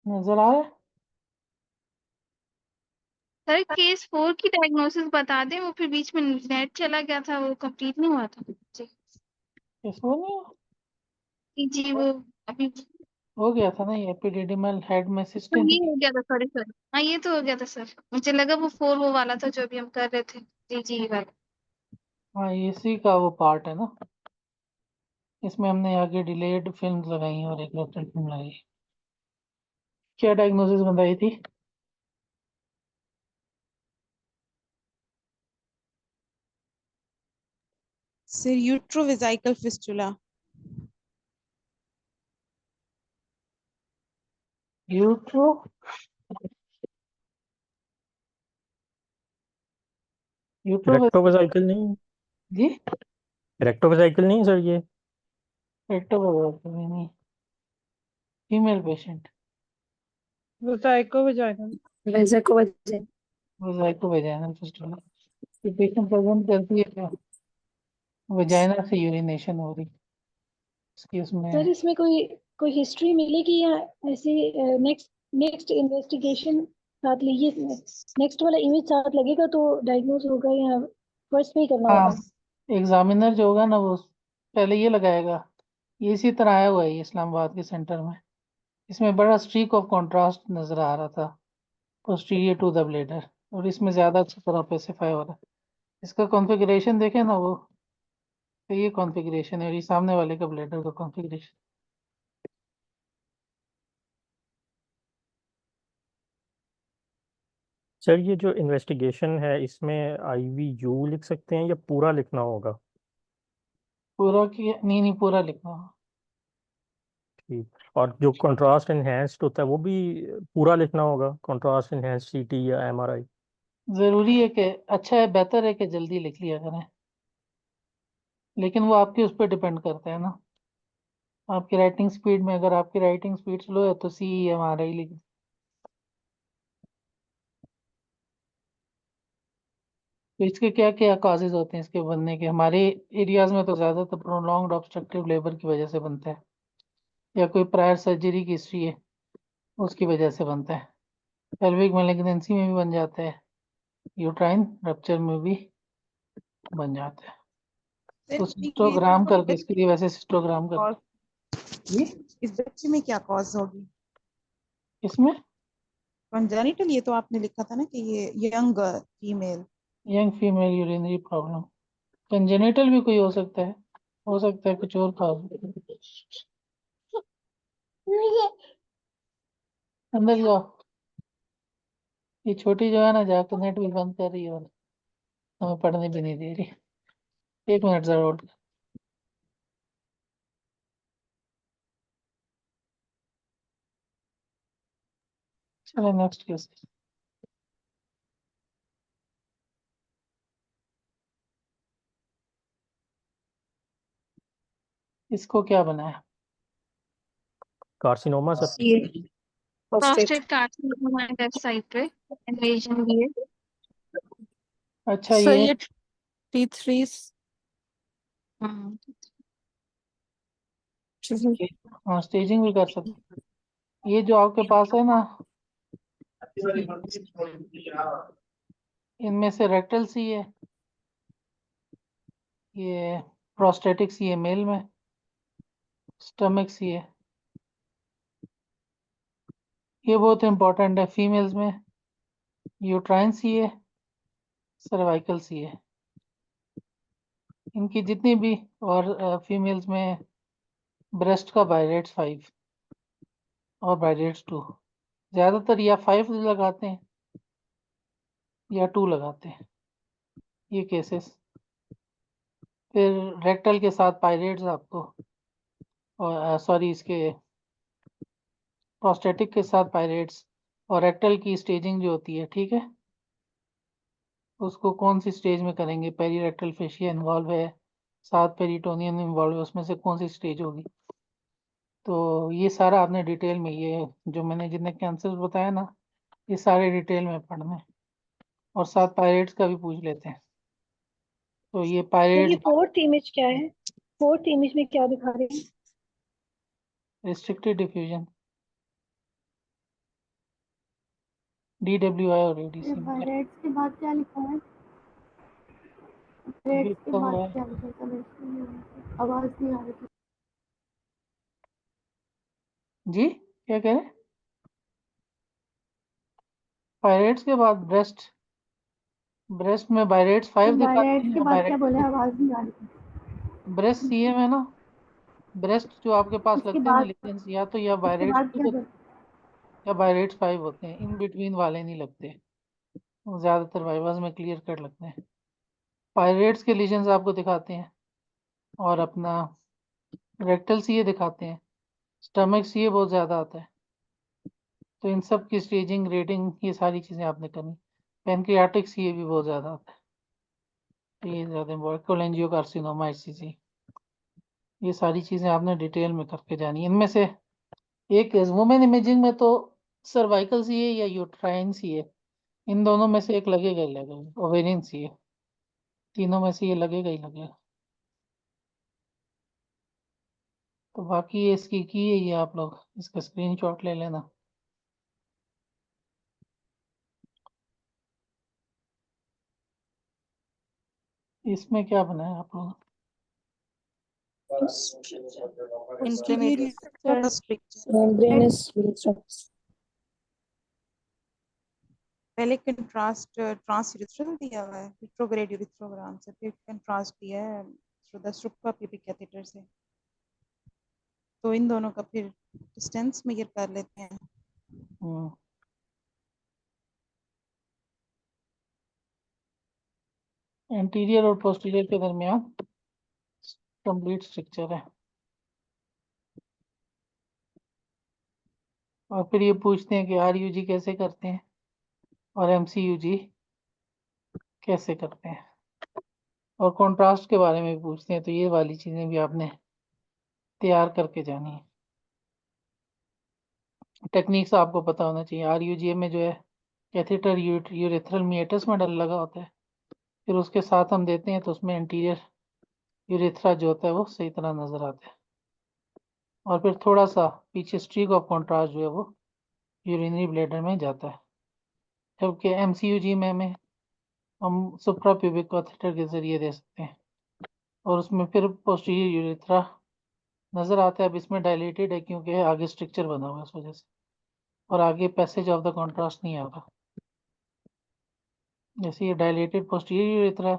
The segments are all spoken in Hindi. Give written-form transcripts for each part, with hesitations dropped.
नजर आ रहा है? सर केस 4 की डायग्नोसिस बता दें, वो फिर बीच में नेट चला गया था, वो कंप्लीट नहीं हुआ था जी। इसको नहीं जी वो अभी हो गया था ना, ये एपिडिडिमल हेड में तो सिस्टेम। ये हो गया था, सॉरी सर। हाँ ये तो हो गया था सर, मुझे लगा वो 4 वो वाला था जो अभी हम कर रहे थे। जी जी ये वाला। हाँ, इसी का वो पार्ट है ना। इसमें हमने आगे डिलेड फिल्म लगाई और एक लेफ्ट फिल्म लगाई। क्या डायग्नोसिस बताई थी? Sir uterovesical fistula. Utero utero rectovesical नहीं, जी, रेक्टोवेसाइकल नहीं सर ये। नहीं, फीमेल पेशेंट। वो साइको वजाइना। वैसे को वजह वो जाइको वेजाइनल फिस्टुला। ये पेशेंट प्रेजेंट करती है क्या? वेजाइना से यूरिनेशन हो रही इसकी सर उसमें। इसमें कोई कोई हिस्ट्री मिलेगी या ऐसे नेक्स्ट नेक्स्ट इन्वेस्टिगेशन साथ लीजिए, नेक्स्ट वाला इमेज साथ लगेगा तो डायग्नोज होगा या फर्स्ट में ही करना हाँ, होगा? एग्जामिनर जो होगा ना वो पहले ये लगाएगा। ये इसी तरह आया हुआ है ये इस्लामाबाद के सेंटर में। इसमें बड़ा स्ट्रीक ऑफ कंट्रास्ट नजर आ रहा था पोस्टीरियर टू द ब्लेडर, और इसमें ज्यादा अच्छी तरह स्पेसिफाई हो रहा है। इसका कॉन्फ़िगरेशन देखें ना, वो तो ये कॉन्फ़िगरेशन है और ये सामने वाले का ब्लेडर का कॉन्फ़िगरेशन। सर ये जो इन्वेस्टिगेशन है इसमें IVU लिख सकते हैं या पूरा लिखना होगा? पूरा किया नहीं, नहीं पूरा लिखना होगा। ठीक, और जो कंट्रास्ट इनहेंस्ड होता है वो भी पूरा लिखना होगा, कंट्रास्ट इनहेंस्ड CT या MRI? जरूरी है कि अच्छा है, बेहतर है कि जल्दी लिख लिया करें, लेकिन वो आपके उस पर डिपेंड करता है ना। आपकी राइटिंग स्पीड में, अगर आपकी राइटिंग स्पीड स्लो है तो CEMRI लिख। तो इसके क्या क्या काजेज होते हैं इसके बनने के? हमारे एरियाज में तो ज़्यादातर प्रोलॉन्ग्ड ऑब्स्ट्रक्टिव लेबर की वजह से बनता है, या कोई प्रायर सर्जरी की हिस्ट्री है उसकी वजह से बनता है। पेल्विक मैलिग्नेंसी में भी बन जाता है, यूट्राइन रप्चर में भी बन जाता है। तो सिस्टोग्राम करके, इसके लिए वैसे सिस्टोग्राम करके जी। इस बच्चे में क्या कॉज होगी? इसमें कंजेनिटल, ये तो आपने लिखा था ना कि ये young female. Young female urinary problem, congenital भी कोई हो सकता है कुछ और था। अंदर जाओ, ये छोटी जो है ना जाकर नेट भी बंद कर रही है और हमें पढ़ने भी नहीं दे रही। 1 मिनट जरा होल्ड। चलो नेक्स्ट केस। इसको क्या बनाया? Carcinoma sir. ये प्रोस्टेट कार्सिनोमा है लेफ्ट साइड पे, इन्वेजन भी है। अच्छा सर ये ये T3। हाँ हाँ, स्टेजिंग भी कर सकते। ये जो आपके पास है ना, इनमें से रेक्टल सी है, ये प्रोस्टेटिक सी है मेल में, स्टमक सी है। ये बहुत इंपॉर्टेंट है फीमेल्स में। यूट्राइन सी है, सर्वाइकल सी है, इनकी जितनी भी। और फीमेल्स में ब्रेस्ट का बायरेट्स 5 और बायरेट्स 2, ज़्यादातर या 5 लगाते हैं या 2 लगाते हैं ये केसेस। फिर रेक्टल के साथ पायरेट्स आपको, और सॉरी इसके प्रोस्टेटिक के साथ पायरेट्स, और रेक्टल की स्टेजिंग जो होती है, ठीक है, उसको कौन सी स्टेज में करेंगे? पेरीरेक्टल फेशिया इन्वॉल्व है, साथ पेरिटोनियम इन्वॉल्व है, उसमें से कौन सी स्टेज होगी? तो ये सारा आपने डिटेल में, ये जो मैंने जितने कैंसर बताया ना, ये सारे डिटेल में पढ़ना है। और साथ पायरेट्स का भी पूछ लेते हैं। तो ये सर ये पायरेट्स फोर्थ इमेज क्या है? फोर्थ इमेज में क्या दिखा रहे हैं? रिस्ट्रिक्टेड डिफ्यूजन, DWI और ये ADC में बायरेट्स के बाद क्या लिखा है? बायरेट्स के लिखा बाद हुआ है। क्या लिखा था? मैं आवाज नहीं आ रही थी। जी क्या कह रहे हैं? पायरेट्स के बाद ब्रेस्ट, ब्रेस्ट में बायरेट्स 5 दिखाते बायरेट्स हैं के या बाद क्या बायरेट बोले? आवाज नहीं आ रही थी। ब्रेस्ट CM है ना, ब्रेस्ट जो आपके पास इसके लगते हैं ना बाद लीजेंस, या तो या इसके बायरेट्स बाद क्या 2 बोले? या बायरेट्स 5 होते हैं, इन बिटवीन वाले नहीं लगते, ज्यादातर वाइवास में क्लियर कट लगते हैं। पायरेट्स के लीजन्स आपको दिखाते हैं और अपना रेक्टल CA दिखाते हैं, स्टमक CA बहुत ज़्यादा आता है। तो इन सब की स्टेजिंग रेटिंग ये सारी चीज़ें आपने करनी। पैनक्रियाटिक CA भी बहुत ज़्यादा आता है, तो ये ज़्यादा इम्पोर्टेंट। कोलेंजियोकार्सिनोमा HCC, ये सारी चीज़ें आपने डिटेल में करके जानी। इनमें से एक वुमेन इमेजिंग में तो सर्वाइकल CA या यूट्राइन CA, इन दोनों में से एक लगेगा ही लगेगा। ओवेरियन CA, तीनों में से ये लगेगा ही लगेगा। तो बाकी ये इसकी की है, ये आप लोग इसका स्क्रीनशॉट ले लेना। इसमें क्या बनाया आप लोग? posterior urethra का स्ट्रक्चर membranous structure. पहले कंट्रास्ट ट्रांसयूरेथ्रल दिया हुआ है, रिट्रोग्रेड यूरेथ्रोग्राम से, फिर कंट्रास्ट दिया है थ्रू द सुप्राप्यूबिक कैथेटर से। तो इन दोनों का फिर डिस्टेंस मेजर कर लेते हैं। एंटीरियर और पोस्टीरियर के दरमियान कंप्लीट स्ट्रक्चर है। और फिर ये पूछते हैं कि RUG कैसे करते हैं और MCUG कैसे करते हैं, और कंट्रास्ट के बारे में भी पूछते हैं। तो ये वाली चीज़ें भी आपने तैयार करके जानी है। टेक्निक्स आपको पता होना चाहिए। RUG में जो है कैथेटर यूरेथ्रल मीएटस में डल लगा होता है, फिर उसके साथ हम देते हैं तो उसमें एंटीरियर यूरेथ्रा जो होता है वो सही तरह नज़र आता है। और फिर थोड़ा सा पीछे स्ट्रीक ऑफ कॉन्ट्रास्ट जो है वो यूरिनरी ब्लैडर में जाता है। जबकि MCUG में हम सुप्राप्यूबिक कैथेटर के जरिए दे सकते हैं, और उसमें फिर पोस्टीरियर यूरेथ्रा नज़र आता है। अब इसमें डायलेटेड है क्योंकि आगे स्ट्रक्चर बना हुआ है इस वजह से, और आगे पैसेज ऑफ द कॉन्ट्रास्ट नहीं आ रहा। जैसे ये डायलेटेड पोस्टीरियर यूरेथ्रा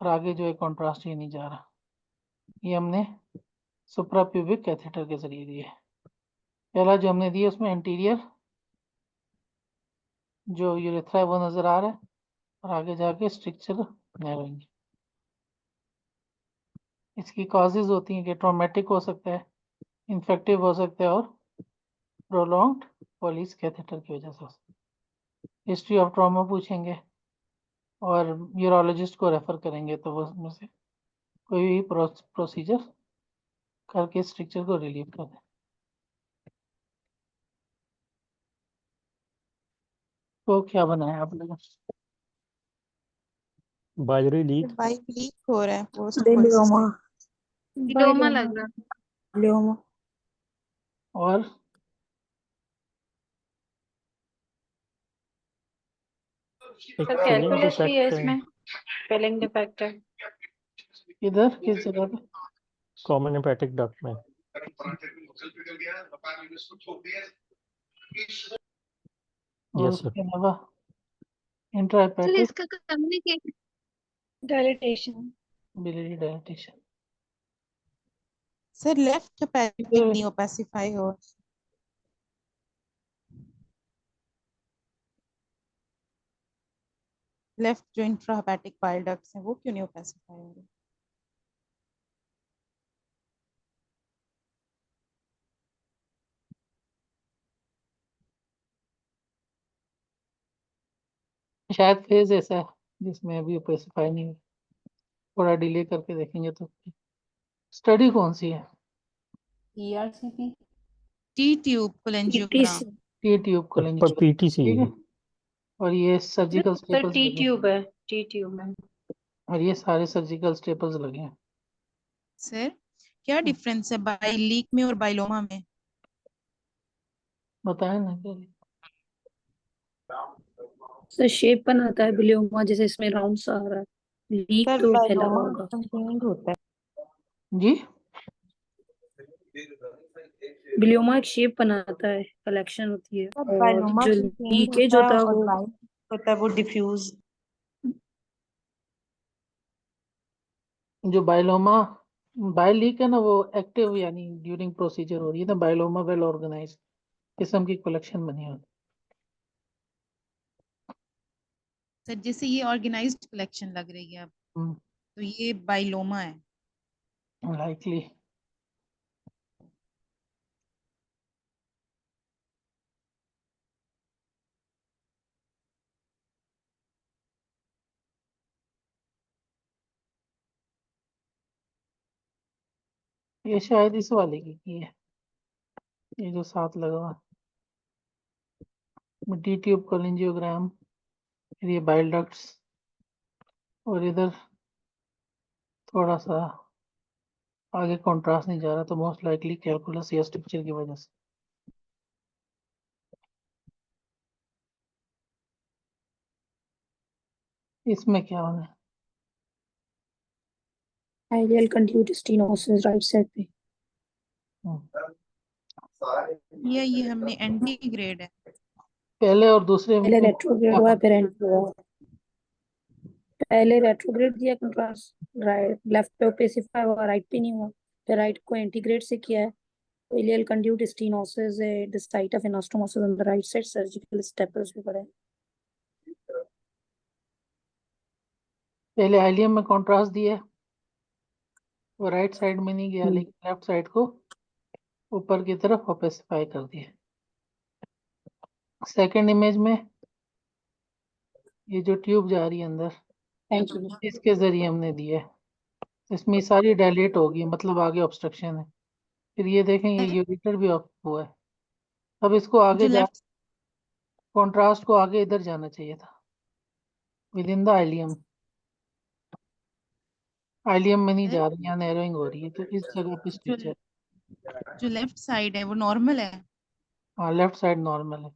और आगे जो है कॉन्ट्रास्ट ये नहीं जा रहा, ये हमने सुप्राप्यूबिक कैथेटर के जरिए दिए। पहला जो हमने दिया उसमें एंटीरियर जो यूरेथ्रा है वो नज़र आ रहा है, और आगे जाके स्ट्रक्चर नैरोइंग। इसकी कॉजेज होती हैं कि ट्रॉमेटिक हो सकता है, इन्फेक्टिव हो सकता है, और प्रोलॉन्ग्ड पॉलिस कैथेटर की वजह से। हिस्ट्री ऑफ ट्रॉमा पूछेंगे और यूरोलॉजिस्ट को रेफर करेंगे, तो वो उसमें से कोई भी प्रोसीजर करके स्ट्रक्चर को रिलीव कर दें। तो क्या बनाया आप लोगों ने? बाइलरी लीक, बाइल लीक हो रहा है पोस्ट Bilioma. डोमा लग रहा है। Bilioma. और एक सर फिलिंग कैलकुलस भी है डिफेक्ट है, इसमें, स्पेलिंग डिफेक्ट है। इधर किस जगह पे? कॉमन हेपेटिक डक्ट में। और यस सर। उसके अलावा सर इंट्राहेपेटिक इसका communication Dilatation. Biliary dilatation. Sir left hepatic इधर नहीं ओपेसिफाई हो, लेफ्ट जो इंट्राहेपेटिक बाइल डक्ट्स हैं वो क्यों नहीं ओपेसिफाई हो रहे? शायद फेज ऐसा है जिसमें अभी स्पेसिफाई नहीं हुई, थोड़ा डिले करके देखेंगे। तो स्टडी कौन सी है? ERCP T tube cholangiogram. T tube पर कोलेंजियोग्राफी, पीटीसी ठीक है। और ये सर्जिकल सर स्टेपल्स टी लगे हैं, ट्यूब है, टी ट्यूब है। और ये सारे सर्जिकल स्टेपल्स लगे हैं। सर क्या डिफरेंस है बाइल लीक में और बाइलोमा में? बताया ना क्या? सर शेप बनाता है बिलियोमा, जैसे इसमें राउंड सा आ रहा है, लीक सर तो फैला बायलोमा होगा। कंटेन्ड होता है। जी बिलियोमा एक शेप बनाता है, कलेक्शन होती है, सर और बायलोमा जो कंटेन्ड लीकेज होता है होता है और वो बाइल होता है वो डिफ्यूज। जो बायलोमा बाइल लीक है ना, वो एक्टिव यानी ड्यूरिंग प्रोसीजर हो रही है ना, बायलोमा वेल ऑर्गेनाइज किस्म की कलेक्शन बनी हुई सर जैसे ये ऑर्गेनाइज्ड कलेक्शन लग रही है अब, है। तो ये बाइलोमा है। लाइकली ये शायद इस वाले की है, ये जो साथ लगा हुआ डी ट्यूब कोलिंजियोग्राम, फिर ये बाइल डक्ट्स, और इधर थोड़ा सा आगे कॉन्ट्रास्ट नहीं जा रहा, तो मोस्ट लाइकली कैलकुलस या स्ट्रक्चर की वजह से। इसमें क्या होना है? Ideal conduit stenosis right side पे। ये हमने एंटी ग्रेड है। पहले और दूसरे पहले में रेट्रोग्रेड क्या हुआ है, फर्क? फिर एंटी हुआ है। पहले रेट्रोग्रेड दिया कंट्रास्ट, राइट लेफ्ट पे ओपेसिफाई हुआ, राइट पे नहीं हुआ, फिर राइट को एंटीग्रेड से किया है। Ileal conduit stenosis, the site of anastomosis on the right side, surgical staples भी पड़े। पहले आइलियम में कॉन्ट्रास्ट दिया, वो राइट साइड में नहीं गया, लेकिन लेफ्ट साइड को ऊपर की तरफ ओपेसिफाई कर दिया। सेकंड इमेज में ये जो ट्यूब जा रही है अंदर, थैंक यू। इसके जरिए हमने दिया है, इसमें सारी डायलेट होगी, मतलब आगे ऑब्स्ट्रक्शन है। फिर ये देखें, ये यूरेटर भी ऑफ हुआ है। अब इसको आगे जो जा, लेफ्ट कॉन्ट्रास्ट को आगे इधर जाना चाहिए था, with in the ileum. Ileum में नहीं जा रही, यहाँ नैरोइंग हो रही है, तो इस जगह पे जो स्टिच है। जो लेफ्ट साइड है वो नॉर्मल है, हाँ, लेफ्ट साइड नॉर्मल है,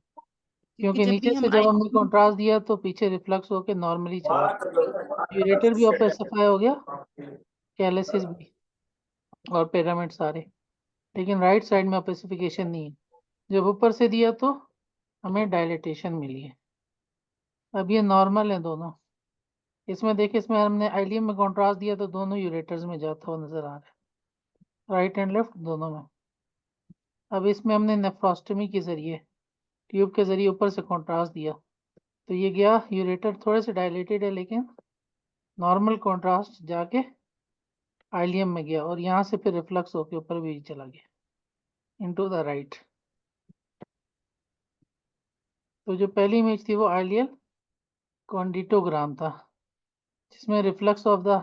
क्योंकि क्योंकि जब नीचे भी से हम जब हमने कॉन्ट्रास्ट दिया तो पीछे रिफ्लक्स होके नॉर्मली चला गया, यूरेटर भी ओपेसिफाई हो गया, कैलिसिस भी, और पिरामिड सारे। लेकिन राइट साइड में ओपेसिफिकेशन नहीं है। जब ऊपर से दिया तो हमें डायलेटेशन मिली है। अब ये नॉर्मल है दोनों। इसमें देखिए, इसमें हमने आइलियम में कॉन्ट्रास्ट दिया तो दोनों यूरेटर्स में जाता हुआ नजर आ रहा है, राइट एंड लेफ्ट दोनों में। अब इसमें हमने नेफ्रोस्टमी के जरिए, ट्यूब के जरिए ऊपर से कॉन्ट्रास्ट दिया, तो ये गया, यूरेटर थोड़े से डायलेटेड है, लेकिन नॉर्मल कॉन्ट्रास्ट जाके आइलियम में गया, और यहाँ से फिर रिफ्लक्स होके ऊपर भी चला गया इनटू द राइट। तो जो पहली इमेज थी वो आइलियल कॉन्डिटोग्राम था, जिसमें रिफ्लक्स ऑफ द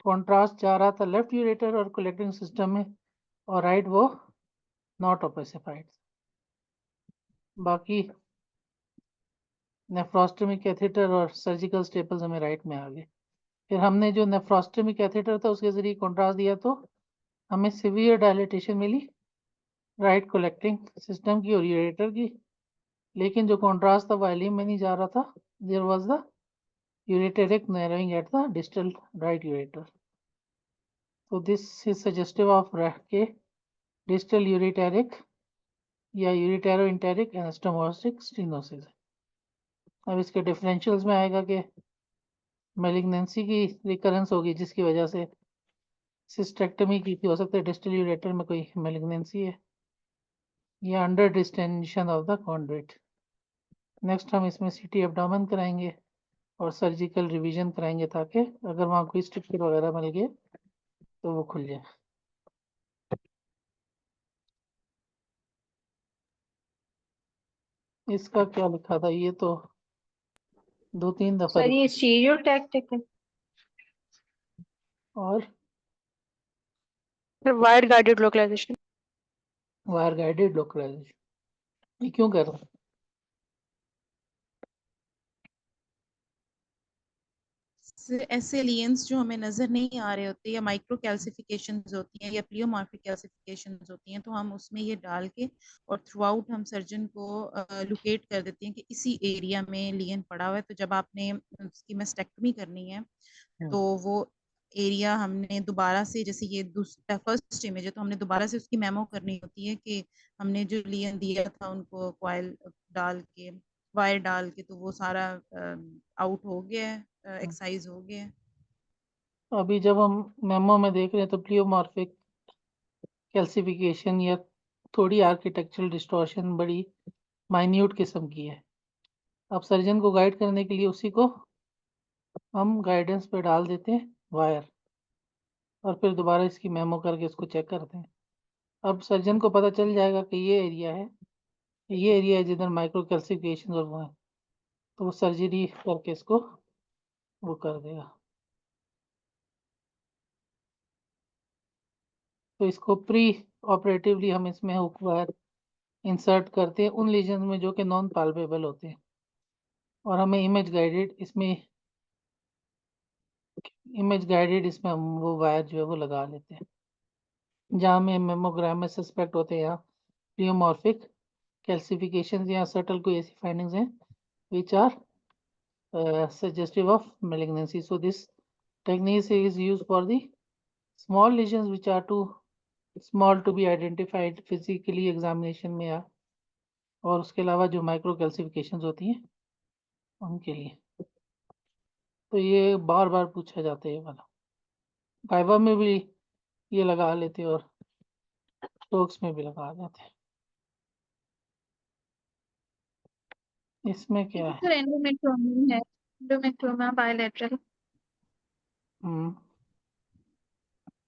कॉन्ट्रास्ट जा रहा था लेफ्ट यूरेटर और कलेक्टिंग सिस्टम में, और राइट वो नॉट ओपेसिफाइड। बाकी नेफ्रोस्टमी कैथेटर और सर्जिकल स्टेपल्स हमें राइट में आ गए। फिर हमने जो नेफ्रोस्टमी कैथेटर था उसके जरिए कॉन्ट्रास्ट दिया, तो हमें सिवियर डायलिटेशन मिली राइट कलेक्टिंग सिस्टम की और यूरेटर की, लेकिन जो कॉन्ट्रास्ट था वो आइलियम में नहीं जा रहा था, there was the ureteric narrowing at the distal right ureter. तो दिस इज सजेस्टिव ऑफ के डिस्टल यूरेटेरिक या यूरेटेरो इंटेरिक एनास्टोमोसिस स्टीनोसिस। अब इसके डिफरेंशियल्स में आएगा कि मेलिग्नेंसी की रिकरेंस होगी, जिसकी वजह से सिस्टेक्टमी की हो सकता है, डिस्टल यूरेटर में कोई मेलिग्नेंसी है, या under distension of the conduit. Next हम इसमें सीटी एब्डोमेन कराएंगे और सर्जिकल रिवीजन कराएंगे, ताकि अगर वहाँ कोई स्ट्रक्चर वगैरह मिल गए तो वो खुल जाए। इसका क्या लिखा था, ये तो 2-3 दफा सर ये स्टीरियो टैक्टिक है, और wire guided localization. Wire guided localization ये क्यों कर रहे हैं? ऐसे लीयंस जो हमें नजर नहीं आ रहे होते या माइक्रो कैल्सिफिकेशंस होती हैं या प्लियोमॉर्फिक कैल्सिफिकेशंस होती हैं, तो हम उसमें ये डाल के और थ्रू आउट हम सर्जन को लोकेट कर देते हैं कि इसी एरिया में लीयन पड़ा हुआ है। तो जब आपने उसकी मेस्टेक्टमी करनी है तो वो एरिया हमने दोबारा से, जैसे ये दूसरा फर्स्ट इमेज है, तो हमने दोबारा से उसकी मेमो करनी होती है कि हमने जो लीयन दिया था उनको कॉइल डाल के, वायर डाल के, तो वो सारा आउट हो गया है, एक्सरसाइज हो गया है। अभी जब हम मेमो में देख रहे हैं तो प्लियोमॉर्फिक कैल्सिफिकेशन या थोड़ी आर्किटेक्चरल डिस्टॉर्शन बड़ी माइन्यूट किस्म की है। अब सर्जन को गाइड करने के लिए उसी को हम गाइडेंस पे डाल देते हैं वायर, और फिर दोबारा इसकी मेमो करके इसको चेक करते हैं। अब सर्जन को पता चल जाएगा कि ये एरिया है जिधर माइक्रो कैल्सिफिकेशन और वो है, तो वो सर्जरी करके इसको वो कर देगा। तो इसको प्री ऑपरेटिवली हम इसमें हुक वायर इंसर्ट करते हैं उन लीजन में जो कि नॉन पाल्पेबल होते हैं, और हमें इमेज गाइडेड इसमें हम वो वायर जो है वो लगा लेते हैं। जहाँ हमें मेमोग्राम में सस्पेक्ट होते हैं यहाँ प्लियोमॉर्फिक कैल्सिफिकेशन या सटल कोई ऐसी फाइंडिंग्स हैं which are suggestive of malignancy. So this technique is used for the small lesions which are too small to be identified physically examination में या, और उसके अलावा जो माइक्रो कैल्सिफिकेशंस होती हैं उनके लिए। तो ये बार बार पूछा जाता है ये वाला, वाइवा में भी ये लगा लेते हैं और स्ट्रोक्स में भी लगा जाते हैं। इसमें क्या है? फिर एंडोमेट्रियोमा है, एंडोमेट्रियोमा बायलैटरल।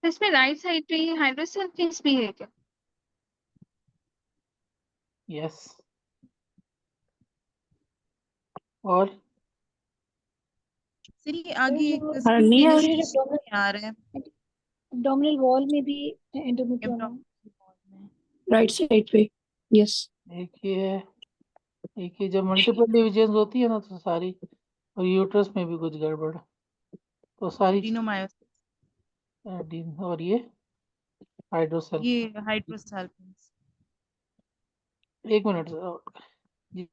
इसमें राइट साइड पे हाइड्रोसल्फेट भी है क्या? यस। और सर ये आगे एक नहीं आ image रही आ रहा है abdominal wall में भी endometrioma है। abdominal wall में। राइट साइड पे, यस। एक ये है, एक ये जब मल्टीपल डिविजन होती है ना तो सारी, और यूट्रस में भी कुछ गड़बड़, तो सारी Adenomyosis, और ये हाइड्रोसेल। ये हाइड्रोसल्फेट। एक मिनट जी।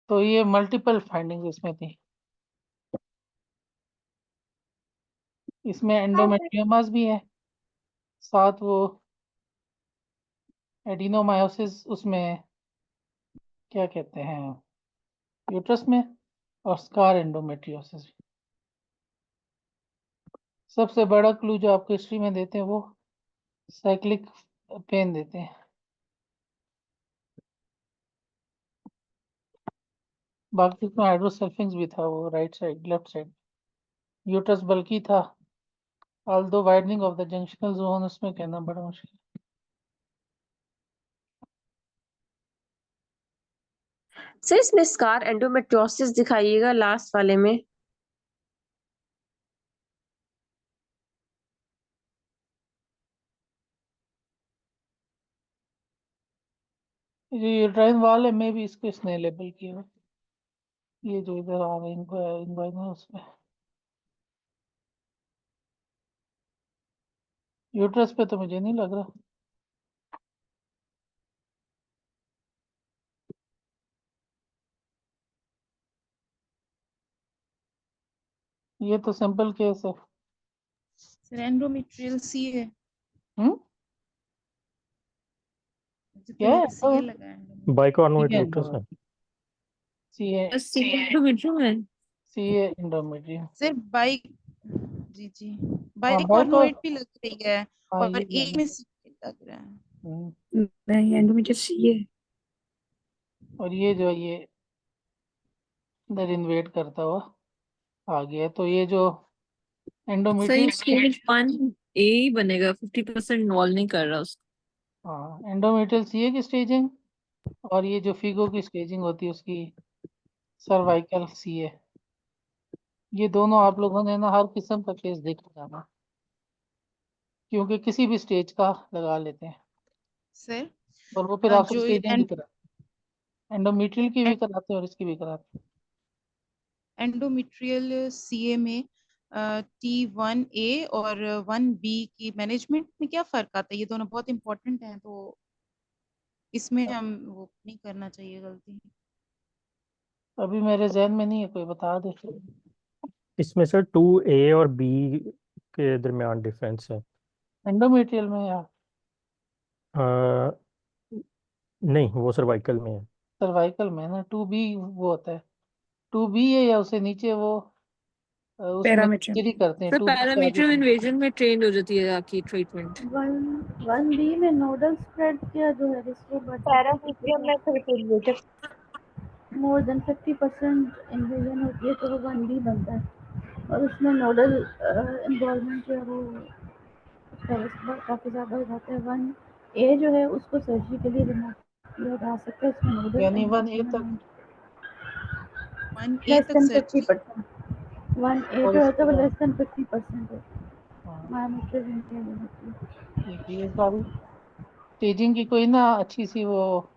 तो ये मल्टीपल फाइंडिंग्स इसमें थी। इसमें एंडोमेट्रियोमास भी है, साथ वो एडिनोमायोसिस, उसमें क्या कहते हैं यूट्रस में, और स्कार एंडोमेट्रियोसिस। सबसे बड़ा क्लू जो आपको हिस्ट्री में देते हैं वो साइक्लिक पेन देते हैं। बाकी उसमें हाइड्रोसल्फिंग्स भी था, वो right side left side. Uterus बल्कि था, although widening of the junctional zone उसमें कहना बड़ा मुश्किल। सर इसमें स्कार एंडोमेट्रियोसिस दिखाइएगा लास्ट वाले में। ये यूट्राइन वाल है, मे भी इसको इसने लेबल किया हुआ। ये जो इधर आ रहा है इनको उसमें यूट्रस पे तो मुझे नहीं लग रहा। ये तो सिंपल केस है। सर एंडोमेट्रियल सी है, क्या है? सी है लगा है। बाइकॉर्नोइड ये यूट्रस है। सी है एंडोमेट्रियम। एंडोमेट्रियम। सर बाइक, जी जी, बाइक बाइकॉर्नोइड भी लग रही है हाँ और ये एक में सी लग रहा है। नहीं, एंडोमेट्रियम सी है। और ये जो ये इधर इन्वेट करता हुआ आ गया, तो ये जो सही एंडोमेट्रियम, स्टेज 1A ही बनेगा, 50% इन्वॉल्व नहीं कर रहा उसको। हाँ एंडोमेट्रियल सी है की स्टेजिंग और ये जो फिगो की स्टेजिंग होती है उसकी सर्वाइकल सीए, ये दोनों आप लोगों ने ना हर किस्म का केस देख जाना, क्योंकि किसी भी स्टेज का लगा लेते हैं सर और वो फिर आपको जो स्टेजिंग भी कराते हैं, एंडोमेट्रियल की भी कराते हैं और इसकी भी कराते हैं। एंडोमेट्रियल सीए में T1A और 1B की मैनेजमेंट में क्या फर्क आता है? ये दोनों बहुत इंपॉर्टेंट हैं, तो इसमें हम वो नहीं करना चाहिए गलती। अभी मेरे जहन में नहीं है, कोई बता दे। इसमें सर 2A और B के दरमियान डिफरेंस है। एंडोमेट्रियल में या अ, नहीं, वो सर्वाइकल में है। सर्वाइकल में ना 2B वो होता है, 2B है या उससे नीचे वो उसमें पैरामीट्रियम सर्जरी करते हैं सर 2B का भी। पैरामीट्रियम इन्वेजन में ट्रेंड हो जाती है आपकी ट्रीटमेंट। 1B में नोडल स्प्रेड क्या जो है रिस्क पैरामीट्रियम में फिर क्रिएटिव मोर देन 50% इन्वेजन होती है तो वो 1B बनता है, और उसमें नोडल इन्वॉल्वमेंट जो है वो उसका रिस्क काफ़ी ज़्यादा हो जाता है। 1A जो है उसको सर्जरी के लिए रिमूव किया जा सकता है, इसमें नोडल यानी 1A तक 1A लेस तक देन सर्जरी 50%। 1A और जो इसके है वो बाद लेस देन 50% है हाँ, मायोमेट्रिक इन्वेजन होती है। ठीक है। ये सारी स्टेजिंग की कोई ना अच्छी सी वो,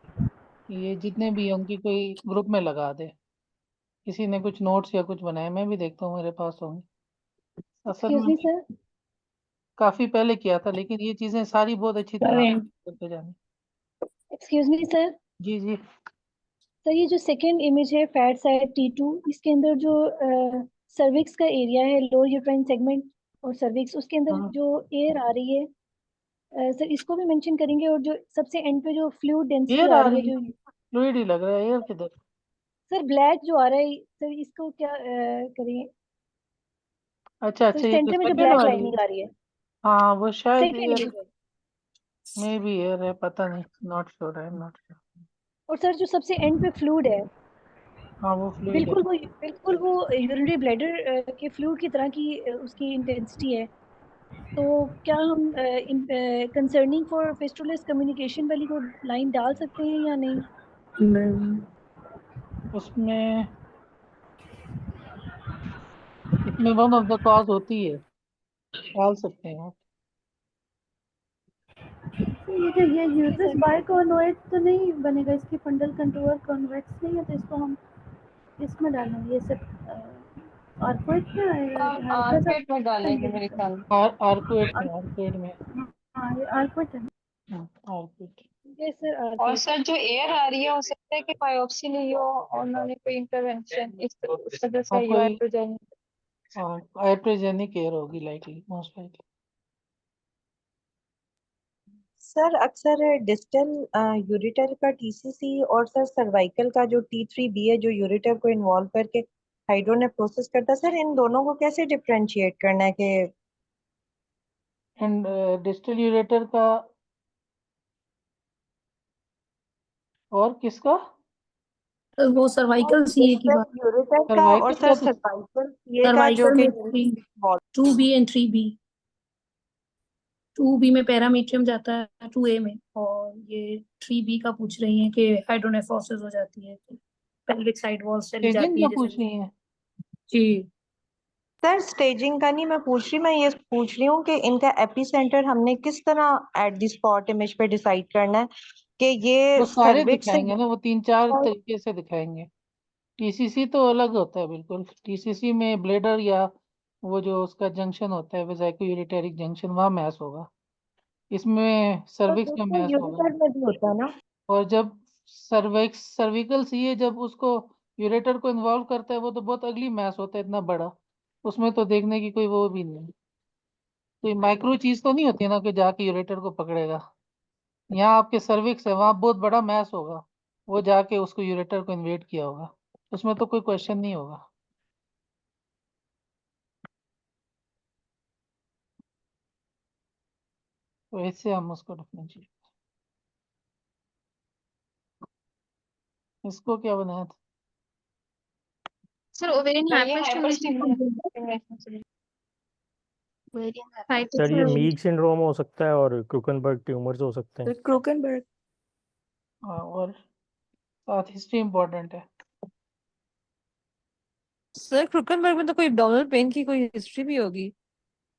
ये जितने भी हैं उनकी कोई ग्रुप में लगा दे, किसी ने कुछ नोट्स या कुछ बनाए, मैं भी देखता हूँ मेरे पास होंगे। असल एक्सक्यूज में मी मैं सर। काफी पहले किया था, लेकिन ये चीजें सारी बहुत अच्छी तरह सर करते जानी। Excuse me sir. जी जी। सर ये जो सेकेंड इमेज है फैट साइड T2, इसके अंदर जो सर्विक्स का एरिया है, लोअर यूट्राइन सेगमेंट और सर्विक्स, उसके अंदर हाँ, जो एयर आ रही है, सर इसको भी मेंशन करेंगे। और जो सबसे एंड पे जो फ्लूइड डेंसिटी एयर आ आ रही है, रही है, जो फ्लूइड ही लग रहा है, एयर किधर? सर ब्लैक जो आ रहा है, सर इसको क्या करें? अच्छा सर अच्छा, ये जो सेंटर में जो सेकंड ब्लैक वाली है, लाइनिंग आ रही है, हाँ वो शायद सेकेंड एयर इमेज है। में भी एयर है, पता नहीं, नॉट श्योर है, नॉट श्योर। और सर जो सबसे एंड पे फ्लूइड है, हाँ वो फ्लूइड है। बिल्कुल वो यूरिनरी ब्लैडर के फ्लूइड की तरह की उसकी इंटेंसिटी है। तो क्या हम कंसर्निंग फॉर फेस्टुलस कम्युनिकेशन वाली को लाइन डाल सकते हैं या नहीं? उसमें इसमें वन ऑफ द कॉज होती है, डाल सकते हैं आप। तो ये जो ये यूट्रस बाइकोनोइड तो नहीं बनेगा, इसकी फंडल कंटूर कॉन्वेक्स नहीं है, तो इसको हम इसमें डालेंगे, ये सब आर्कोइड में आएगा, हल्का सा आर्केड में डालेंगे मेरे ख्याल में। आर्कुएट में। हाँ ये आर्कोइड है। आर्कुएट। यस सर, और आर्किड। सर जो एयर आ रही है हो सकता है कि बायोप्सी नहीं हो और उन्होंने कोई इंटरवेंशन इस वजह से हाँ कोई यूएट्रोजेन। हाइड्रोजेनिक एयर होगी, लाइकली, मोस्ट लाइकली। सर अक्सर डिस्टल यूरिटर का टीसीसी और सर सर्वाइकल का जो T3B है जो यूरिटर को इन्वॉल्व करके हाइड्रोनेफ्रोसिस करता है, सर इन दोनों को कैसे डिफरेंशिएट करना है कि एंड डिस्टल यूरेटर का और किसका? वो सर्वाइकल सीए की बात। डिस्टल यूरिटर का और सर्वाइकल सर का तो सर्वाइकल सीए का जो सर्वाइकल कि में 2B एंड 3B। 2B में पैरामीट्रियम जाता है 2A में, और ये 3B का पूछ रही हैं कि हाइड्रोनेफ्रोसिस हो जाती है, पेल्विक साइड वॉल चली स्टेजिंग जाती का है पूछ जैसे। रही है। जी सर स्टेजिंग का नहीं मैं पूछ रही, मैं ये पूछ रही हूँ कि इनका एपिसेंटर हमने किस तरह एट द स्पॉट इमेज पे डिसाइड करना है कि ये वो सारे सर्विक्स से दिखाएंगे ना, वो 3-4 तरीके से दिखाएंगे। टीसीसी तो अलग होता है बिल्कुल, टीसीसी में ब्लेडर या वो जो उसका जंक्शन होता है वेजाइको यूरिटेरिक जंक्शन, वहाँ मैस होगा, इसमें सर्विक्स में मैस होगा। यूरिटर में भी होता है ना। और जब सर्विकल सीए जब उसको यूरेटर को इन्वॉल्व करता है, वो तो बहुत अगली मैस होता है, इतना बड़ा, उसमें तो देखने की कोई वो भी नहीं है। कोई माइक्रो चीज तो नहीं होती ना कि जाके यूरेटर को पकड़ेगा। यहाँ आपके सर्विक्स है, वहाँ बहुत बड़ा मैस होगा, वो जाके उसको यूरेटर को इन्वेट किया होगा, उसमें तो कोई क्वेश्चन नहीं होगा। तो इससे हम उसको डिफरेंशिएट। इसको क्या बनाया था? सर ओवेरियन हाइपरस्टिमुलेशन सर ये मीग सिंड्रोम हो सकता है और क्रूकनबर्ग ट्यूमर्स हो सकते हैं। क्रोकनबर्ग और साथ हिस्ट्री इम्पोर्टेंट है। सर क्रुकनबर्ग में तो कोई abdominal पेन की कोई हिस्ट्री भी होगी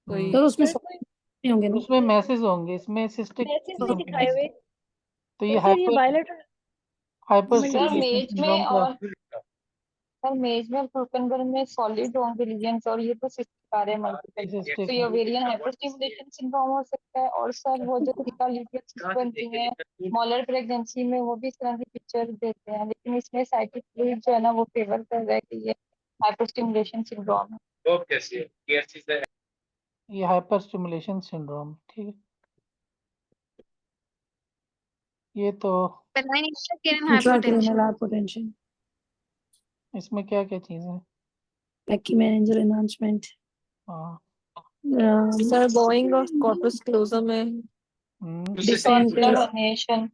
कोई? तो उसमें सर सब कोई नहीं होंगे ना? उसमें मैसेज होंगे, इसमें सिस्टिक मैसेज नहीं दिखाए हुए। तो ये और सर ये hyper bilateral hyper sir stimulation मेज में सिंड्रोम का और सर मेज में क्रूकनबर्ग में सॉलिड होंगे लीजन्स और ये तो सिस्टिक आ रहे हैं मल्टीपल। सिस्टिक तो ये ओवेरियन हाइपरस्टिमुलेशन सिंड्रोम हो सकता है। और सर वो जो थिका लीजन्स बनती हैं मॉलर प्रेगनेंसी में वो भी इस तरह की पिक्चर देते हैं, लेकिन इसमें साइटिक फ्लूइड जो है ना वो फेवर कर रहा है कि ये हाइपरस्टिमुलेशन सिंड्रोम है। ये हाइपर स्टिमुलेशन सिंड्रोम, ठीक है। ये तो benign intracranial intracranial hypertension। Hypotension, इसमें क्या क्या चीजें हैं? एक्यूमेनिंजल एनहांसमेंट, हाँ sir bowing of corpus callosum है, descent tonsillar herniation.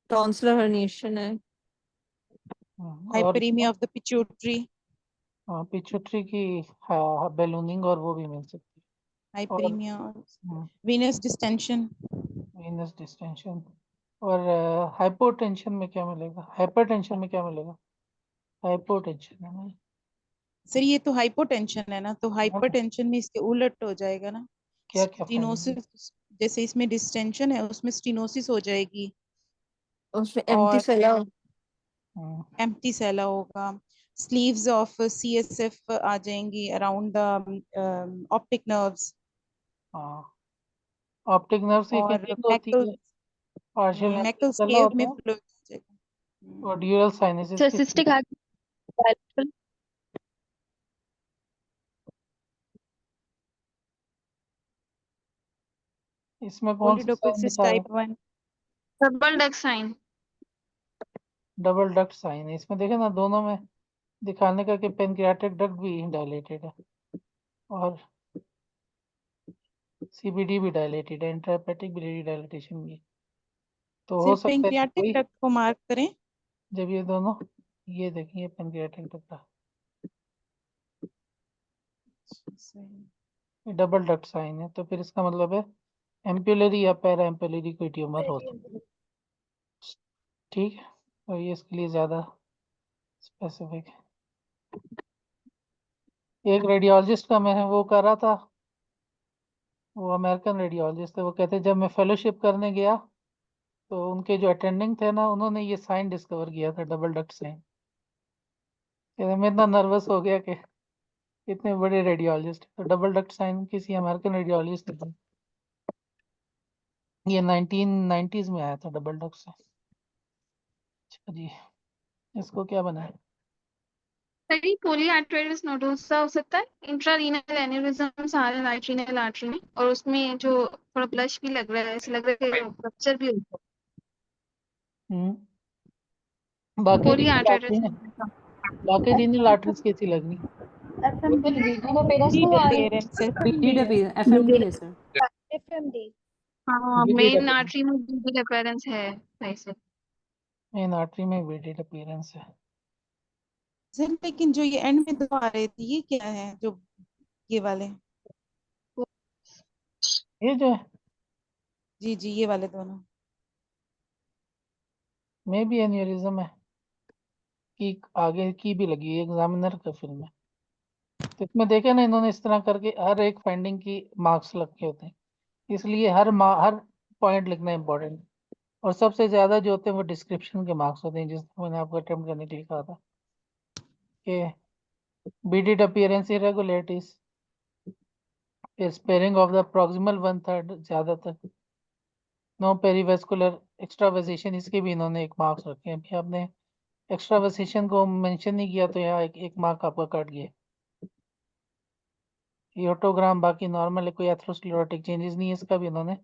Tonsillar herniation है, और हाइपरीमिया ऑफ द पिट्यूटरी, हाँ पिट्यूटरी की बैलूनिंग और वो भी मिल सकती है। Hyperaemia, venous distension, venous distension. और हाइपोटेंशन में क्या मिलेगा? हाइपरटेंशन में क्या मिलेगा? हाइपोटेंशन है ना? सर ये तो हाइपोटेंशन है ना, तो हाइपरटेंशन में इसके उलट हो जाएगा ना, क्या क्या स्टेनोसिस। जैसे इसमें डिस्टेंशन है उसमें स्टेनोसिस हो जाएगी उसमें एम्प्टी और सेला, एम्प्टी सेला होगा, स्लीव्स ऑफ सीएसएफ आ जाएंगी अराउंड द ऑप्टिक नर्व्स, हाँ ऑप्टिक नर्व से और कितनी होती है? पार्शियल मैकल सेला स्केव होता में है फ्लूइड आ जाएगा। और ड्यूरल साइनसिस सर कितनी? cystic bilateral इसमें कौन सा साइन कोलिडोकोसिस दिखा रहा है? Type 1, double duct sign। Double duct sign है इसमें, देखे ना दोनों में दिखाने का कि पेनक्रियाटिक डक्ट भी डायलेटेड है और सीबीडी भी डायलेटेड है, इंट्राहेपेटिक बिलियरी डायलेटेशन भी। तो हो सिर्फ सकता है कि पेंक्रियाटिक कोई डक्ट को मार्क करें। जब ये दोनों, ये देखिए pancreatic duct, double duct sign है, तो फिर इसका मतलब है एम्पुलरी या पैरा एम्पुलरी कोई ट्यूमर हो सकता है। ठीक है, तो ये इसके लिए ज़्यादा स्पेसिफिक है। एक रेडियोलॉजिस्ट का मैं वो कर रहा था, वो अमेरिकन रेडियोलॉजिस्ट थे, वो कहते जब मैं फेलोशिप करने गया तो उनके जो अटेंडिंग थे ना उन्होंने ये साइन डिस्कवर किया था, डबल डक्ट साइन। कहते मैं इतना नर्वस हो गया कि इतने बड़े रेडियोलॉजिस्ट, तो डबल डक्ट साइन किसी अमेरिकन रेडियोलॉजिस्ट ने, ये 1990s में आया था डबल डक्ट साइन। अच्छा जी, इसको क्या बनाए? सर ये polyarteritis nodosa हो सकता है, इंट्रारीनल एन्यूरिज्म आ रहे हैं राइट रीनल आर्टरी में, और उसमें जो थोड़ा ब्लश भी लग रहा है, ऐसे लग रहा है कि रप्चर भी हो सकता है। बाकी रीनल आर्टरी polyarteritis है, nodosa। बाकी रीनल आर्टरीज कैसी लगनी? एफएमडी पेरेंट्स नहीं आ रही। पेरेंट्स है। एफएमडी है सर। एफएमडी। हाँ विजिड मेन आर्टरी में विजिड अपीयरेंस है सही से। मेन आर्टरी में विजिड अपीयरेंस है। सर लेकिन जो ये एंड में दो आ रहे थे ये क्या है, जो ये वाले? ये जो है जी जी ये वाले दोनों। में भी एन्यूरिज्म है कि आगे की भी लगी है, एग्जामिनर का फिल्म है। तो इसमें देखे ना इन्होंने इस तरह करके हर एक फाइंडिंग की मार्क्स रखे होते हैं, इसलिए हर पॉइंट लिखना इम्पोर्टेंट। और सबसे ज्यादा जो होते हैं वो डिस्क्रिप्शन के मार्क्स होते हैं, जिसको मैंने आपको अटेम्प्ट करने के लिए कहा था कि beaded appearance irregularities, sparing of the proximal 1/3 ज्यादातर, नो पेरीवेस्कुलर एक्स्ट्रावेसेशन, इसके भी इन्होंने एक मार्क्स रखे हैं। अभी आपने एक्स्ट्रावेसेशन को मेंशन नहीं किया तो यहाँ एक मार्क आपका कट गया। योटोग्राम बाकी नॉर्मल है, कोई एथ्रोस्क्लेरोटिक चेंजेस नहीं है, इसका भी इन्होंने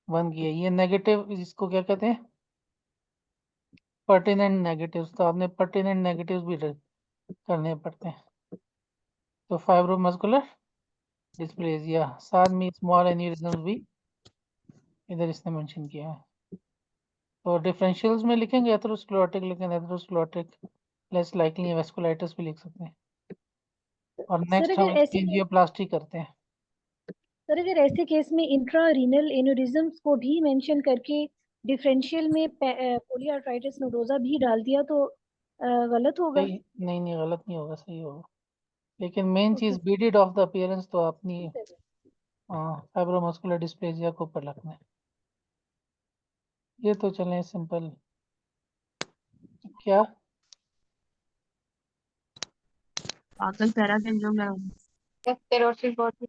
1 किया। ये नेगेटिव, इसको क्या कहते हैं, पर्टिनेंट नेगेटिव्स, तो आपने पर्टिनेंट नेगेटिव्स भी करने पड़ते हैं। तो फाइब्रोमस्कुलर डिस्प्लेजिया, साथ में स्मॉल एन्यूरिज्म भी इधर इसने मेंशन किया है। तो डिफरेंशियल्स में लिखेंगे एथ्रोस्क्लेरोटिक, लेकिन एथ्रोस्क्लेरोटिक लेस लाइकली, वेस्कुलाइटिस भी लिख सकते हैं। और सर नेक्स्ट हम एंजियोप्लास्टी करते हैं। अगर ऐसे केस में इंट्रा रीनल एन्यूरिज्म्स को भी मेंशन करके डिफरेंशियल में पोलीआर्थराइटिस नोडोजा भी डाल दिया तो गलत होगा? नहीं नहीं नहीं, गलत नहीं होगा, सही होगा। लेकिन मेन चीज बीडेड ऑफ द अपीयरेंस तो अपनी फाइब्रोमस्कुलर डिस्प्लेजिया को ऊपर रखना है। ये तो चलें सिंपल। क्या पागल paraganglioma carotid body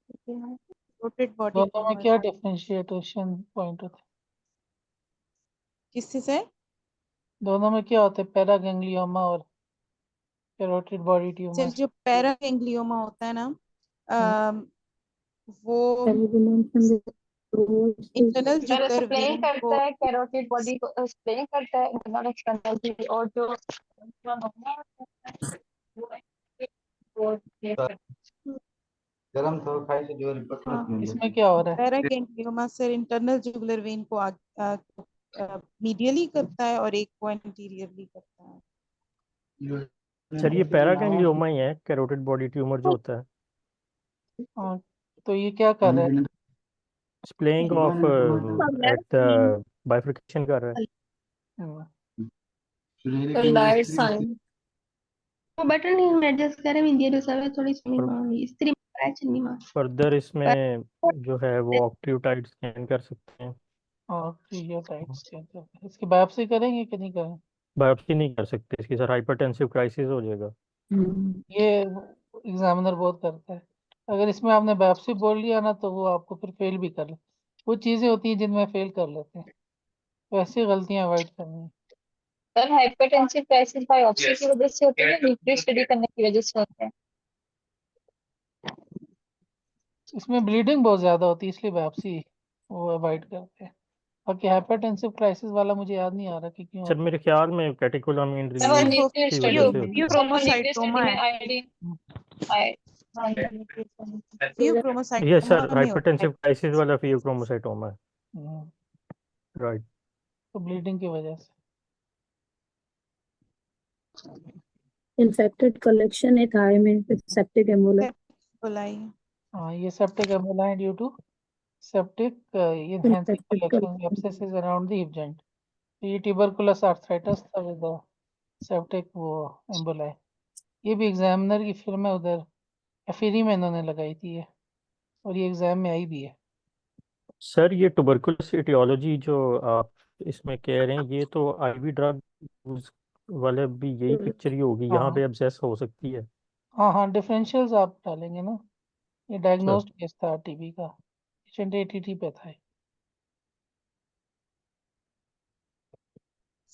rotated body दोनों में ट्यूमर क्या डिफरेंशिएशन पॉइंट होता है? किससे से? दोनों में क्या होता है, पैरागैंग्लियोमा और कैरोटिड बॉडी चल, ट्यूमर? जो पैरागैंग्लियोमा होता है ना, वो internal sir jugular explain when को करता है, कैरोटिड बॉडी को एक्सप्लेन करता है इंटरनल एक्सटर्नल, और जो गरम तो खाई से जो रिपोर्ट हाँ, इसमें क्या हो रहा है? पैरागैंग्लियोमा सर इंटरनल जुगुलर वेन को मीडियली करता है और एक को एंटीरियरली करता है। सर ये पैरागैंग्लियोमा ही है, कैरोटिड बॉडी ट्यूमर जो होता है। हाँ, तो ये क्या कर रहा है? स्प्लेइंग ऑफ एट द बाइफर्केशन कर रहा है। लाइट साइन वो बटन नहीं एडजस्ट करे में दिए सब थोड़ी सुनी मांगी स्त्री में चन्नी मां फर्दर इसमें जो है वो ऑक्ट्यूटाइड स्कैन कर सकते हैं। और इसकी बायोप्सी करेंगे कि नहीं करेंगे? बायोप्सी नहीं कर सकते इसकी सर, हाइपरटेंसिव क्राइसिस हो जाएगा। ये एग्जामिनर बहुत करता है। अगर इसमें आपने बायोप्सी बोल लिया ना तो वो आपको फिर फेल भी कर ले। वो चीजें होती हैं जिनमें फेल कर लेते हैं, तो ऐसी गलतियां अवॉइड करनी है। सर हाइपरटेंसिव क्राइसिस बायोप्सी की वजह से होते हैं, न्यूक्लियर स्टडी करने की वजह से होते हैं। इसमें ब्लीडिंग बहुत ज्यादा होती है इसलिए बायोप्सी वो अवॉइड करते हैं। बाकी हाइपरटेंसिव क्राइसिस वाला मुझे याद नहीं आ रहा कि क्यों सर होता मेरे ख्याल में कैटेकोलामीन सर वो रिलीज न्यूक्लियर की स्टडी वजह से होती है, होता सर वो न्यूक्लियर न्यूक्रोमोसाइटोमा स्टडी में है। है। ये न्यूक्रोमोसाइटोमा सर में होता है। हाइपरटेंसिव क्राइसिस वाला फियोक्रोमोसाइटोमा है। है। राइट। तो ब्लीडिंग की वजह से Infected collection है thigh में with septic emboli. बुलाई हाँ, ये सेप्टिक एम्बोला है due to septic enhancing Infected collection collection. abscesses around the hip joint. तो ये tuberculous arthritis था with the septic वो एम्बोला है। ये भी एग्जामिनर की फिल्म है, उधर एफिरी में इन्होंने लगाई थी ये, और ये एग्जाम में आई भी है। सर ये ट्यूबरकुलोसिस एटियोलॉजी जो आप इसमें कह रहे हैं, ये तो आईवी ड्रग वाले भी यही पिक्चर ही होगी, हाँ यहाँ हाँ पे एब्सेस हो सकती है। हाँ हाँ, डिफरेंशियल्स आप डालेंगे ना। ये सर डायग्नोस्ड केस था टीबी का, पेशेंट एटीटी पे था।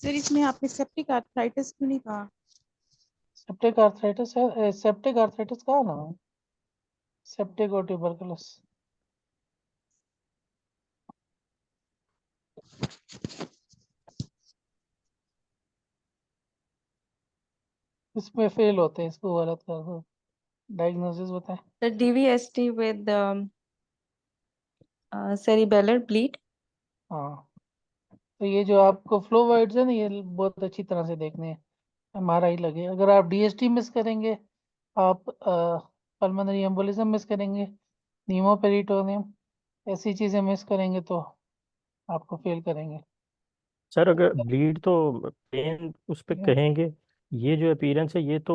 सर, इसमें आपने सेप्टिक आर्थराइटिस क्यों नहीं कहा? सेप्टिक आर्थराइटिस है, सेप्टिक आर्थराइटिस कहा ना, सेप्टिक और ट्यूबरकुलोस। इसमें फेल होते हैं, इसको गलत कर दो। डायग्नोसिस बताएं। The DVST with cerebellar bleed. हाँ, तो ये जो आपको फ्लो वाइड्स है ना, ये बहुत अच्छी तरह से देखने हैं, एमआरआई लगे। अगर आप डीएसटी मिस करेंगे, आप पल्मोनरी एम्बोलिज्म मिस करेंगे, नीमोपेरिटोनियम, ऐसी चीजें मिस करेंगे तो आपको फेल करेंगे। सर अगर ब्लीड तो पेन उस पे कहेंगे, ये जो अपीयरेंस है ये तो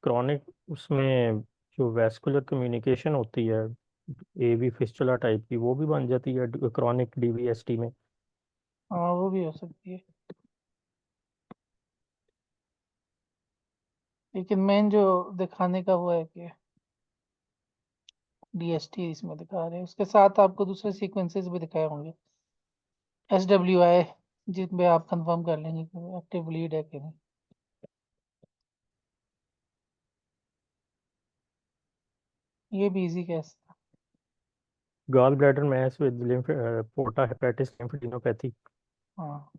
क्रॉनिक उसमें जो वैस्कुलर कम्युनिकेशन होती है एवी फिस्टुला टाइप की, वो भी बन जाती है क्रॉनिक डीवीएसटी में। हाँ, वो भी हो सकती है, लेकिन मेन जो दिखाने का वो है कि डीएसटी इसमें दिखा रहे हैं, उसके साथ आपको दूसरे सीक्वेंसेस भी दिखाए होंगे, SWI, जिसमें आप कंफर्म कर लेंगे कि एक्टिव ब्लीड है कि नहीं। ये भी इजी केस था। Gall bladder mass with porta hepatis lymphadenopathy. हाँ,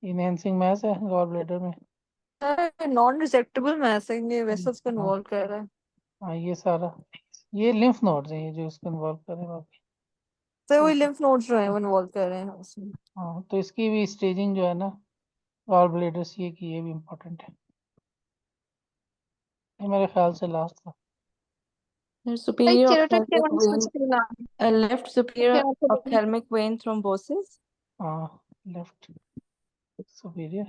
इनहेंसिंग मैस है गॉल ब्लैडर में। नॉन रिजेक्टेबल मैसिंग ये वेसल्स को हाँ इन्वॉल्व कर रहा है। हाँ, ये सारा, ये लिम्फ नोड्स हैं ये जो इसको इन्वॉल्व कर रहे हैं बाकी। तो वही लिम्फ नोड्स जो है वो इन्वॉल्व कर रहे हैं उसमें। हाँ, तो इसकी भी स्टेजिंग जो है ना गॉल ब्लैडर सीए की, ये भी इम्पोर्टेंट है। ये मेरे ख्याल से लास्ट था। Superior कैरोटिड के ophthalmic वजह vein, से मिला left superior ophthalmic vein thrombosis. हाँ, लेफ्ट सुपीरियर।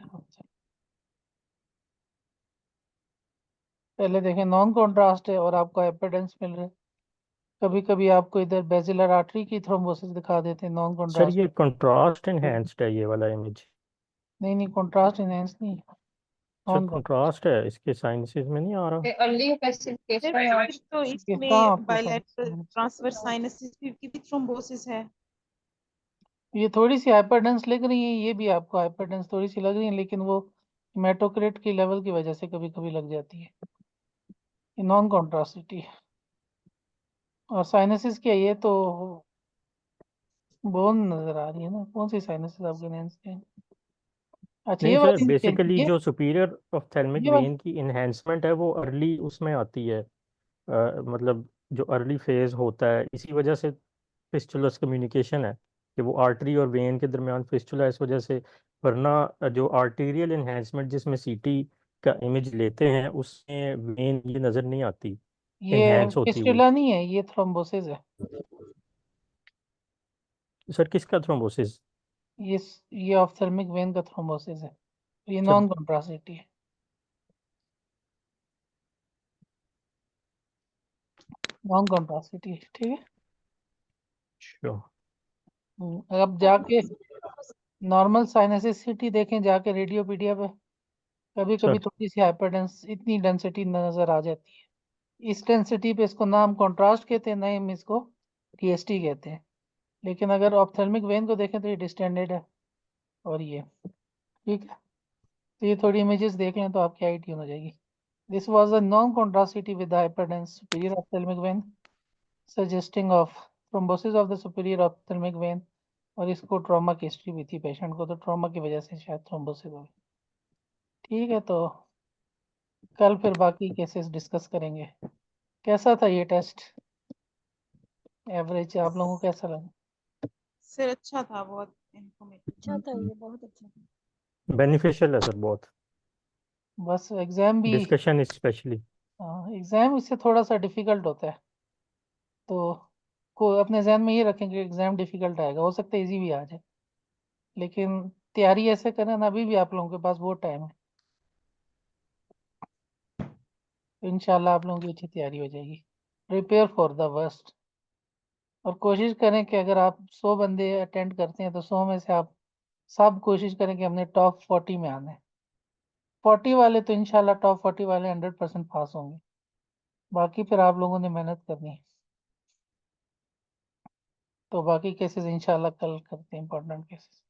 पहले देखें नॉन कॉन्ट्रास्ट है और आपको एपिडेंस मिल रहा है। कभी कभी आपको इधर बेसिलर आर्टरी की थ्रोम्बोसिस दिखा देते हैं नॉन सर कॉन्ट्रास्ट। ये कंट्रास्ट एनहेंस्ड है ये वाला इमेज। नहीं कॉन्ट्रास्ट इनहेंस नहीं, सर नॉन कंट्रास्ट है, इसके साइंसेस में नहीं आ रहा। अर्ली सर पैसिफिकेशन फिर तो कहाँ इसमें आपको बायलैटरल signs? ट्रांसवर्स साइनसिस की भी थ्रोम्बोसिस है। ये थोड़ी सी हाइपरडेंस लग रही है, ये भी आपको हाइपरडेंस थोड़ी सी लग रही है, लेकिन वो हेमाटोक्रिट की लेवल की वजह से कभी कभी लग जाती है। ये नॉन कॉन्ट्रास्टिटी है। और साइनसिस क्या है, ये तो बोन नजर आ रही है ना, कौन सी साइनसिस आपके लेंस के? अच्छा नहीं ये सर, वाली नहीं, बेसिकली जो सुपीरियर ऑप्थेल्मिक ये वाली वेन की इन्हेंसमेंट है वो अर्ली उसमें आती है। मतलब जो अर्ली फेज होता है, इसी वजह से फिस्टुलस कम्युनिकेशन है कि वो आर्टरी और वेन के दरमियान फिस्टुला, इस वजह से। वरना जो आर्टीरियल इन्हेंसमेंट जिसमें सीटी का इमेज लेते हैं उसमें वेन ये नज़र नहीं आती ये इन्हेंस होती हुई। फिस्टुला नहीं है, ये थ्रोम्बोसिस है। सर किसका थ्रोम्बोसिस? ये ये ऑप्थेल्मिक वेन का थ्रोम्बोसिस है, ये सर नॉन कॉन्ट्रास्टिटी है। नॉन कॉन्ट्रास्टिटी है, ठीक है। श्योर। अब जाके नॉर्मल साइनसिटी देखें जाके रेडियोपीडिया पे, कभी कभी सर थोड़ी सी हाइपरडेंस इतनी डेंसिटी नजर आ जाती है। इस डेंसिटी पे इसको ना हम कॉन्ट्रास्ट कहते हैं, ना ही हम इसको टीएसटी कहते हैं। लेकिन अगर ऑप्थेल्मिक वेन को देखें तो ये डिस्टेंडेड है और ये ठीक है। तो ये थोड़ी इमेजेस देख लें तो आपकी आईटी हो जाएगी। This was a non contrast CT with hyperdense superior ophthalmic vein suggesting of thrombosis of the superior ophthalmic vein. और इसको ट्रॉमा की हिस्ट्री भी थी पेशेंट को, तो ट्रॉमा की वजह से शायद थ्रोम्बोसिस हो गई। ठीक है, तो कल फिर बाकी केसेस डिस्कस करेंगे। कैसा था ये टेस्ट, एवरेज आप लोगों को कैसा लगा? सर अच्छा था, बहुत इंफॉर्मेटिव। अच्छा था ये, बहुत अच्छा था। बेनिफिशियल है सर बहुत, बस एग्जाम भी, डिस्कशन स्पेशली। हाँ एग्जाम इससे थोड़ा सा डिफिकल्ट होता है, तो को अपने जहन में ये रखें कि एग्जाम डिफिकल्ट आएगा, हो सकता है इजी भी आ जाए, लेकिन तैयारी ऐसे करें ना, अभी भी आप लोगों के पास बहुत टाइम है, तो इंशाल्लाह आप लोगों की अच्छी तैयारी हो जाएगी। Prepare for the worst. और कोशिश करें कि अगर आप 100 बंदे अटेंड करते हैं तो 100 में से आप सब कोशिश करें कि हमने टॉप 40 में आना है। 40 वाले तो इंशाल्लाह टॉप 40 वाले 100% पास होंगे, बाकी फिर आप लोगों ने मेहनत करनी है। तो बाकी केसेस इंशाल्लाह कल करते हैं, इंपॉर्टेंट केसेस।